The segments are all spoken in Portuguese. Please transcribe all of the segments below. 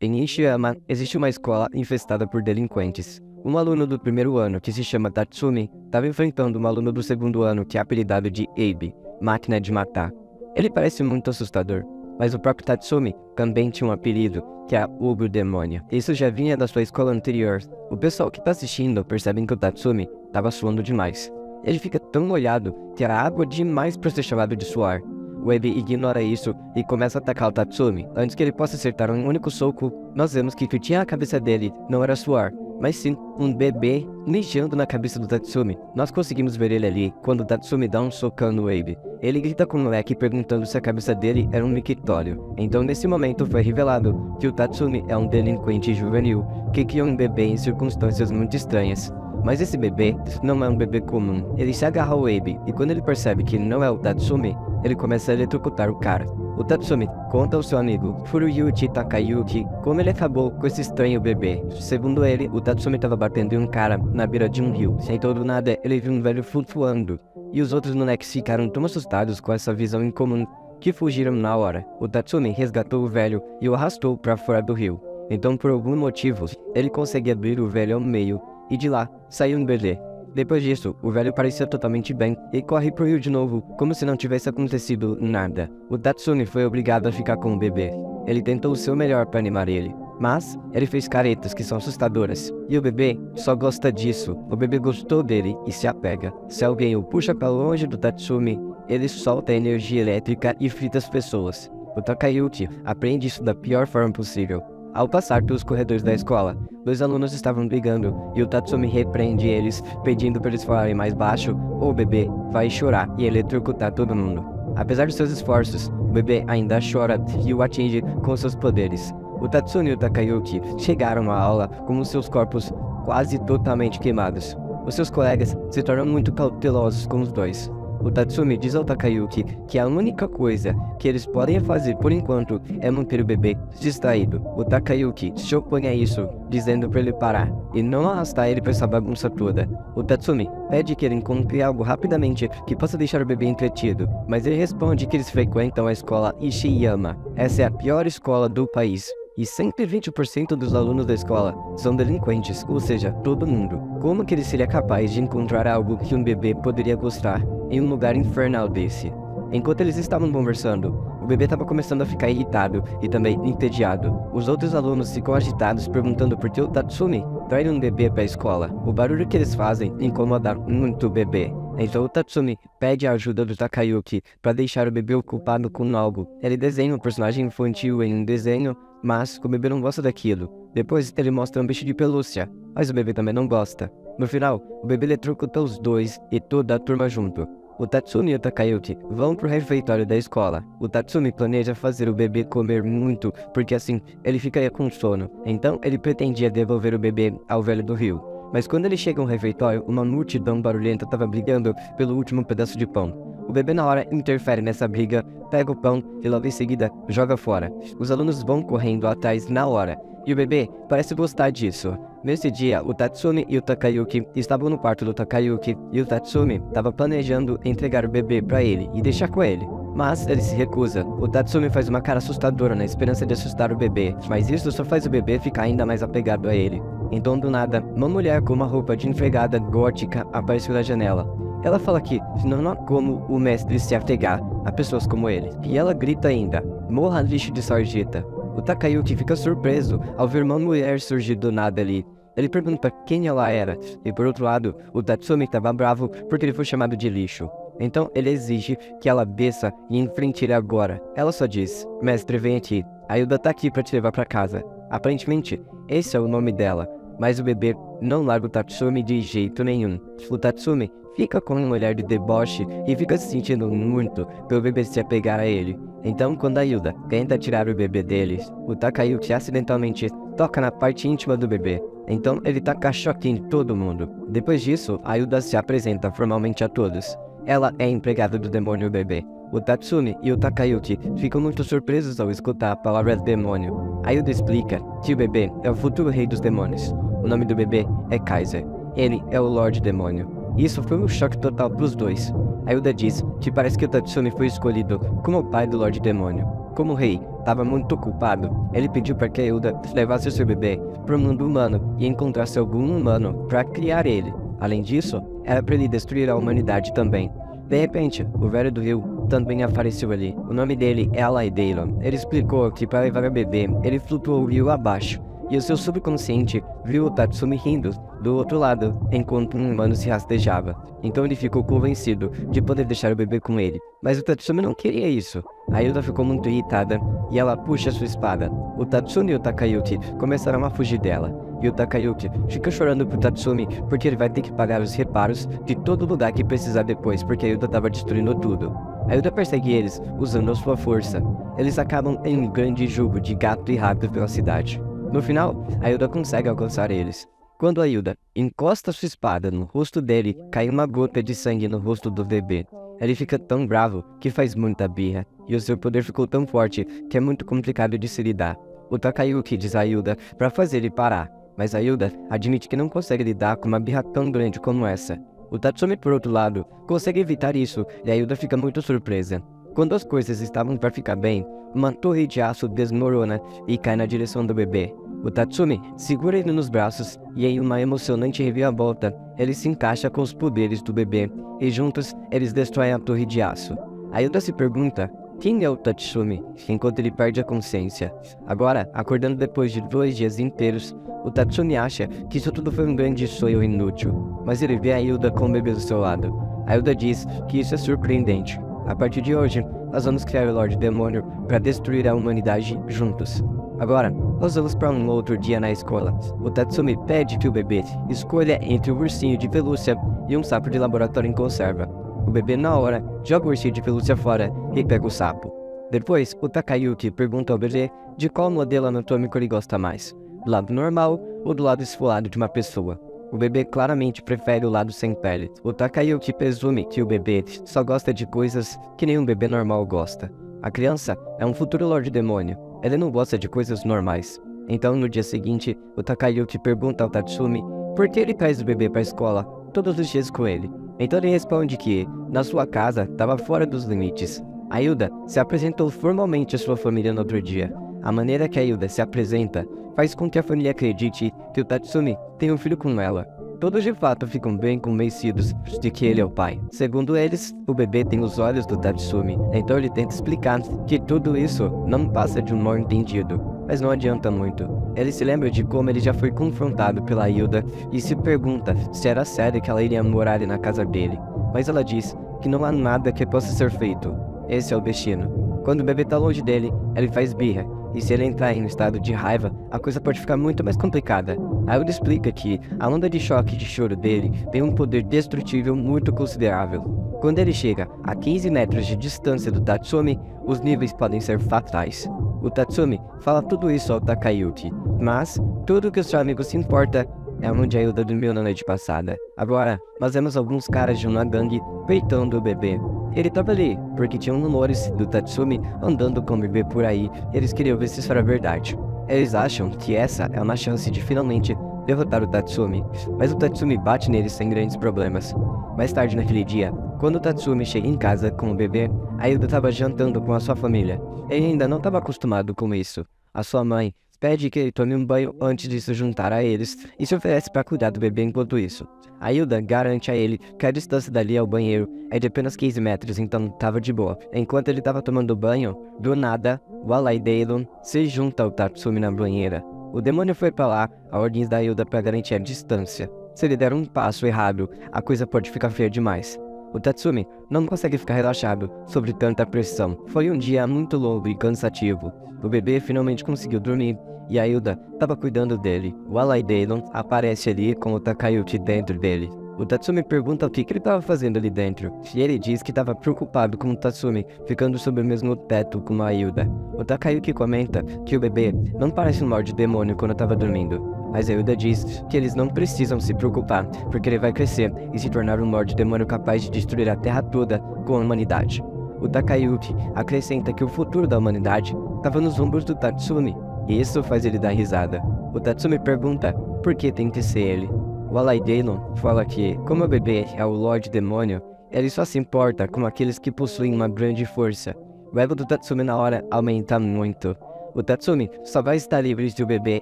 Em Nishiyama, existe uma escola infestada por delinquentes. Um aluno do primeiro ano, que se chama Tatsumi, estava enfrentando um aluno do segundo ano que é apelidado de Abe, máquina de matar. Ele parece muito assustador, mas o próprio Tatsumi também tinha um apelido, que é o Demônio. Isso já vinha da sua escola anterior. O pessoal que está assistindo percebe que o Tatsumi estava suando demais. Ele fica tão molhado que era água demais para ser chamado de suar. O Abe ignora isso e começa a atacar o Tatsumi. Antes que ele possa acertar um único soco, nós vemos que o que tinha na cabeça dele não era suar, mas sim um bebê mijando na cabeça do Tatsumi. Nós conseguimos ver ele ali quando o Tatsumi dá um socão no Abe. Ele grita com o moleque perguntando se a cabeça dele era um mictório. Então nesse momento foi revelado que o Tatsumi é um delinquente juvenil que criou um bebê em circunstâncias muito estranhas. Mas esse bebê não é um bebê comum. Ele se agarra ao Abe e quando ele percebe que não é o Tatsumi, ele começa a eletrocutar o cara. O Tatsumi conta ao seu amigo Furuyuki Takayuki como ele acabou com esse estranho bebê. Segundo ele, o Tatsumi estava batendo em um cara na beira de um rio. Sem todo nada, ele viu um velho flutuando. E os outros moleques ficaram tão assustados com essa visão incomum que fugiram na hora. O Tatsumi resgatou o velho e o arrastou para fora do rio. Então, por algum motivo, ele consegue abrir o velho ao meio e de lá saiu um bebê. Depois disso, o velho parecia totalmente bem e corre pro rio de novo, como se não tivesse acontecido nada. O Tatsumi foi obrigado a ficar com o bebê. Ele tentou o seu melhor para animar ele, mas ele fez caretas que são assustadoras. E o bebê só gosta disso. O bebê gostou dele e se apega. Se alguém o puxa para longe do Tatsumi, ele solta energia elétrica e frita as pessoas. O Takayuki aprende isso da pior forma possível. Ao passar pelos corredores da escola, 2 alunos estavam brigando e o Tatsumi repreende eles, pedindo para eles falarem mais baixo ou o bebê vai chorar e eletrocutar todo mundo. Apesar de seus esforços, o bebê ainda chora e o atinge com seus poderes. O Tatsumi e o Takayuki chegaram à aula com os seus corpos quase totalmente queimados. Os seus colegas se tornam muito cautelosos com os dois. O Tatsumi diz ao Takayuki que a única coisa que eles podem fazer por enquanto é manter o bebê distraído. O Takayuki se opõe a isso, dizendo para ele parar e não arrastar ele para essa bagunça toda. O Tatsumi pede que ele encontre algo rapidamente que possa deixar o bebê entretido, mas ele responde que eles frequentam a escola Ishiyama. Essa é a pior escola do país. E 120% dos alunos da escola são delinquentes, ou seja, todo mundo. Como que ele seria capaz de encontrar algo que um bebê poderia gostar em um lugar infernal desse? Enquanto eles estavam conversando, o bebê estava começando a ficar irritado e também entediado. Os outros alunos ficam agitados perguntando por que o Tatsumi traz um bebê para a escola. O barulho que eles fazem incomoda muito o bebê. Então o Tatsumi pede a ajuda do Takayuki para deixar o bebê ocupado com algo. Ele desenha um personagem infantil em um desenho, mas o bebê não gosta daquilo. Depois ele mostra um bicho de pelúcia, mas o bebê também não gosta. No final, o bebê eletrocuta os dois e toda a turma junto. O Tatsumi e o Takayuki vão pro refeitório da escola. O Tatsumi planeja fazer o bebê comer muito, porque assim ele ficaria com sono. Então ele pretendia devolver o bebê ao velho do rio. Mas quando ele chega ao refeitório, uma multidão barulhenta estava brigando pelo último pedaço de pão. O bebê na hora interfere nessa briga, pega o pão e logo em seguida joga fora. Os alunos vão correndo atrás na hora, e o bebê parece gostar disso. Nesse dia, o Tatsumi e o Takayuki estavam no quarto do Takayuki, e o Tatsumi estava planejando entregar o bebê para ele e deixar com ele. Mas ele se recusa. O Tatsumi faz uma cara assustadora na esperança de assustar o bebê, mas isso só faz o bebê ficar ainda mais apegado a ele. Então do nada, uma mulher com uma roupa de empregada gótica apareceu na janela. Ela fala que não há como o mestre se apegar a pessoas como ele. E ela grita ainda, morra lixo de sarjeta. O Takayuki fica surpreso ao ver uma mulher surgir do nada ali. Ele pergunta quem ela era, e por outro lado, o Tatsumi estava bravo porque ele foi chamado de lixo. Então ele exige que ela desça e enfrente ele agora. Ela só diz, mestre, vem aqui, a Hilda tá aqui para te levar para casa. Aparentemente, esse é o nome dela, mas o bebê não larga o Tatsumi de jeito nenhum. O Tatsumi fica com um olhar de deboche e fica se sentindo muito pelo bebê se apegar a ele. Então, quando a Hilda tenta tirar o bebê deles, o Takayuki acidentalmente toca na parte íntima do bebê. Então ele taca choque em todo mundo. Depois disso, a Hilda se apresenta formalmente a todos. Ela é empregada do demônio bebê. O Tatsumi e o Takayuki ficam muito surpresos ao escutar a palavra demônio. A Hilda explica que o bebê é o futuro rei dos demônios. O nome do bebê é Kaiser. Ele é o Lorde Demônio. Isso foi um choque total pros dois. A Hilda diz que parece que o Tatsumi foi escolhido como o pai do Lorde Demônio. Como rei, estava muito ocupado. Ele pediu para que Hilda levasse seu bebê para o mundo humano e encontrasse algum humano para criar ele. Além disso, era para ele destruir a humanidade também. De repente, o velho do rio também apareceu ali. O nome dele é Alaideiron. Ele explicou que para levar o bebê, ele flutuou o rio abaixo. E o seu subconsciente viu o Tatsumi rindo do outro lado, enquanto um humano se rastejava. Então ele ficou convencido de poder deixar o bebê com ele. Mas o Tatsumi não queria isso. A Hilda ficou muito irritada e ela puxa sua espada. O Tatsumi e o Takayuki começaram a fugir dela. E o Takayuki fica chorando pro Tatsumi porque ele vai ter que pagar os reparos de todo lugar que precisar depois, porque a Hilda estava destruindo tudo. A Hilda persegue eles usando a sua força. Eles acabam em um grande jogo de gato e rato pela cidade. No final, a Hilda consegue alcançar eles. Quando a Hilda encosta sua espada no rosto dele, cai uma gota de sangue no rosto do bebê. Ele fica tão bravo que faz muita birra, e o seu poder ficou tão forte que é muito complicado de se lidar. O Takayuki diz a Hilda para fazer ele parar, mas a Hilda admite que não consegue lidar com uma birra tão grande como essa. O Tatsumi, por outro lado, consegue evitar isso e a Hilda fica muito surpresa. Quando as coisas estavam para ficar bem, uma torre de aço desmorona e cai na direção do bebê. O Tatsumi segura ele nos braços e em uma emocionante reviravolta, ele se encaixa com os poderes do bebê e juntos eles destroem a torre de aço. A Hilda se pergunta quem é o Tatsumi enquanto ele perde a consciência. Agora, acordando depois de 2 dias inteiros, o Tatsumi acha que isso tudo foi um grande sonho inútil, mas ele vê a Hilda com o bebê do seu lado. A Hilda diz que isso é surpreendente. A partir de hoje, nós vamos criar o Lorde Demônio para destruir a humanidade juntos. Agora, nós vamos para um outro dia na escola. O Tatsumi pede que o bebê escolha entre um ursinho de pelúcia e um sapo de laboratório em conserva. O bebê, na hora, joga o ursinho de pelúcia fora e pega o sapo. Depois, o Takayuki pergunta ao bebê de qual modelo anatômico ele gosta mais, do lado normal ou do lado esfolado de uma pessoa. O bebê claramente prefere o lado sem pele. O Takayuki presume que o bebê só gosta de coisas que nenhum bebê normal gosta. A criança é um futuro Lorde Demônio. Ele não gosta de coisas normais. Então, no dia seguinte, o Takayuki pergunta ao Tatsumi por que ele traz o bebê para a escola todos os dias com ele. Então ele responde que, na sua casa, estava fora dos limites. A Hilda se apresentou formalmente à sua família no outro dia. A maneira que a Hilda se apresenta faz com que a família acredite que o Tatsumi tem um filho com ela. Todos de fato ficam bem convencidos de que ele é o pai. Segundo eles, o bebê tem os olhos do Tatsumi, então ele tenta explicar que tudo isso não passa de um mal entendido. Mas não adianta muito. Ele se lembra de como ele já foi confrontado pela Hilda e se pergunta se era sério que ela iria morar na casa dele. Mas ela diz que não há nada que possa ser feito. Esse é o destino. Quando o bebê está longe dele, ele faz birra. E se ele entrar em um estado de raiva, a coisa pode ficar muito mais complicada. A Hilda explica que a onda de choque de choro dele tem um poder destrutível muito considerável. Quando ele chega a 15 metros de distância do Tatsumi, os níveis podem ser fatais. O Tatsumi fala tudo isso ao Takayuki, mas tudo que o seu amigo se importa é onde a Hilda dormiu na noite passada. Agora, nós vemos alguns caras de uma gangue peitando o bebê. Ele estava ali, porque tinham rumores do Tatsumi andando com o bebê por aí, e eles queriam ver se isso era verdade. Eles acham que essa é uma chance de finalmente derrotar o Tatsumi, mas o Tatsumi bate neles sem grandes problemas. Mais tarde naquele dia, quando o Tatsumi chega em casa com o bebê, a Hilda estava jantando com a sua família. Ele ainda não estava acostumado com isso. A sua mãe pede que ele tome um banho antes de se juntar a eles e se oferece para cuidar do bebê enquanto isso. A Hilda garante a ele que a distância dali ao banheiro é de apenas 15 metros, então estava de boa. Enquanto ele estava tomando banho, do nada, o Alaideiron se junta ao Tatsumi na banheira. O demônio foi para lá a ordens da Hilda para garantir a distância. Se ele der um passo errado, a coisa pode ficar feia demais. O Tatsumi não consegue ficar relaxado sobre tanta pressão. Foi um dia muito longo e cansativo. O bebê finalmente conseguiu dormir e a Hilda estava cuidando dele. O Alaideiron aparece ali com o Takayuki dentro dele. O Tatsumi pergunta o que ele estava fazendo ali dentro, e ele diz que estava preocupado com o Tatsumi ficando sob o mesmo teto com a Hilda. O Takayuki comenta que o bebê não parece um Lorde Demônio quando estava dormindo, mas a Hilda diz que eles não precisam se preocupar, porque ele vai crescer e se tornar um Lorde Demônio capaz de destruir a Terra toda com a humanidade. O Takayuki acrescenta que o futuro da humanidade estava nos ombros do Tatsumi, e isso faz ele dar risada. O Tatsumi pergunta por que tem que ser ele. O Alaideiron fala que, como o bebê é o Lorde Demônio, ele só se importa com aqueles que possuem uma grande força. O ego do Tatsumi na hora aumenta muito. O Tatsumi só vai estar livre se o bebê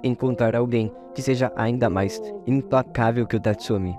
encontrar alguém que seja ainda mais implacável que o Tatsumi.